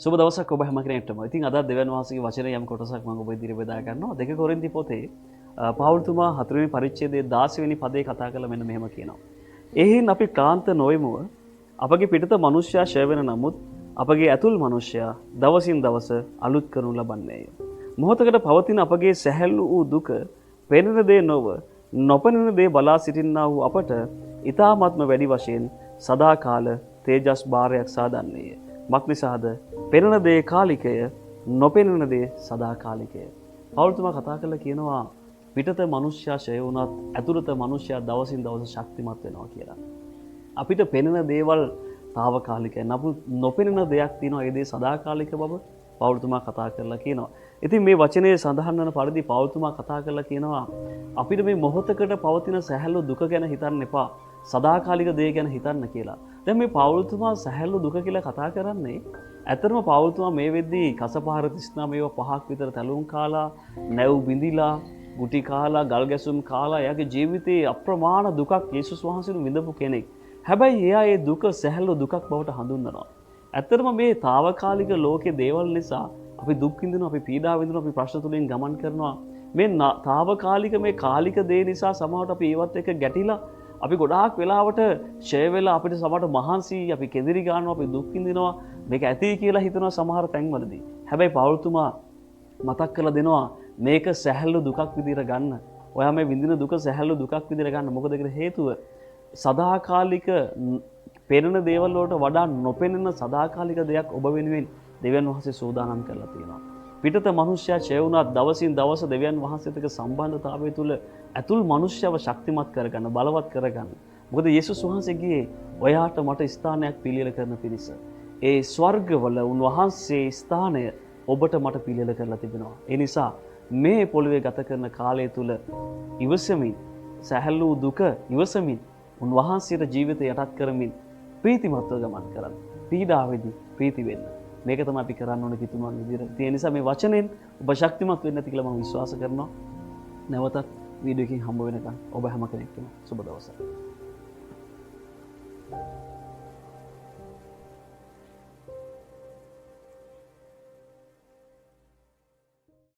සුබ දවසක් ඔබ හැම කෙනෙක්ටම. ඉතින් අද දෙවියන් වහන්සේගේ වචනේ යම් කොටසක් මම ඔබ ඉදිරියට බෙදා ගන්නවා. 2 කොරින්ති පොතේ පවුල්තුමා 4 වෙනි පරිච්ඡේදයේ 16 වෙනි පදේ කතා කරලා මෙන්න මෙහෙම කියනවා. එහින් අපි ක්ලාන්ත නොවෙමුව අපගේ පිටත මනුෂ්‍යයා ඡය වෙන නමුත් අපගේ ඇතුල් මනුෂ්‍යයා දවසින් දවස අලුත් කරනු ලබන්නේය. මොහොතකට පවතින අපගේ සැහැල්ලු වූ දුක පෙනෙන දේ නොව නොපෙනෙන දේ බලා සිටින්නා වූ අපට ඊ타ත්ම වැඩි වශයෙන් සදාකාල තේජස් භාරයක් සාදන්නේය. මක්නිසාද පෙනෙන දේ කාලිකය නොපෙනෙන දේ සදාකාලිකය. පවුල්තුමා කතා කරලා කියනවා පිටත මනුෂ්‍යයා ඡය වුණත් ඇතුළත මනුෂ්‍යයා දවසින් දවස ශක්තිමත් වෙනවා කියලා. අපිට පෙනෙන දේවල් తాවකාලිකයි. නමුත් නොපෙනෙන දෙයක් තියෙනවා ඒ දේ සදාකාලික බව පවුල්තුමා කතා කරලා කියනවා. ඉතින් මේ වචනේ සඳහන් වන පරිදි පවුල්තුමා කතා කරලා කියනවා අපිට මේ මොහොතකට පවතින සැහැල්ලු දුක ගැන හිතන්න එපා. සදාකාලික දේ ගැන හිතන්න කියලා. දැන් මේ පවුල්තුමා සැහැල්ලු දුක කියලා කතා කරන්නේ ඇත්තටම පවුල්තුමා මේ වෙද්දී කසපහර 39 පහක් විතර තැලුම් කාලා, නැව් බිඳිලා, ගුටි කාලා, ගල් ගැසුම් කාලා එයාගේ ජීවිතේ අප්‍රමාණ දුකක් යේසුස් වහන්සේට විඳපු කෙනෙක්. හැබැයි එයා ඒ දුක සැහැල්ලු දුකක් බවට හඳුන්වනවා. ඇත්තටම මේ తాවකාලික ලෝකයේ දේවල් නිසා අපි දුක් විඳිනවා, අපි පීඩා විඳිනවා, අපි ප්‍රශ්න තුලින් ගමන් කරනවා. මේ తాවකාලික මේ කාලික දේ නිසා සමහරවිට අපි ඒවත් එක්ක ගැටිලා අපි ගොඩාක් වෙලාවට ෂේ වෙලා අපිට සමහරට මහන්සි, අපි කෙදිරි ගන්නවා, අපි දුක් විඳිනවා, මේක ඇති කියලා හිතනවා සමහර තැන්වලදී. හැබැයි පවුල්තුමා මතක් කරලා දෙනවා මේක සැහැල්ලු දුකක් විදිහට ගන්න. ඔයා මේ විඳින දුක සැහැල්ලු දුකක් විදිහට ගන්න. මොකද ඒකට හේතුව සදාකාලික පෙනෙන දේවල් වලට වඩා නොපෙනෙන සදාකාලික දෙයක් ඔබ වෙනුවෙන් දෙවියන් වහන්සේ සූදානම් කරලා තියෙනවා. පිටත මනුෂ්‍යයා ඡය වුණත් දවසින් දවස දෙවියන් වහන්සේත් එක්ක සම්බන්ධතාවය තුළ ඇතුල් මනුෂ්‍යව ශක්තිමත් කරගන්න, බලවත් කරගන්න. මොකද යේසුස් වහන්සේ ගියේ ඔයාට මට ස්ථානයක් පිළියෙල කරන පිණිස. ඒ ස්වර්ගවල උන්වහන්සේ ස්ථානය ඔබට මට පිළියෙල කරලා තිබෙනවා. ඒ නිසා මේ පොළවේ ගත කරන කාලය තුළ ඉවසමින්, සැහැල්ලු දුක ඉවසමින්, උන්වහන්සේට ජීවිතය යටත් කරමින් ප්‍රීතිමත්ව ගමන් කරන්න. පීඩාවේදී ප්‍රීති වෙන්න. මේක තමයි අපි කරන්න ඕන කිතුමන් විදිහට. ඒ නිසා මේ වචනෙන් ඔබ ශක්තිමත් වෙන්න ඇති කියලා මම විශ්වාස කරනවා. නැවතත් වීඩියෝ එකකින් හම්බ වෙනකන් ඔබ හැම කෙනෙක්ටම සුබ දවසක්.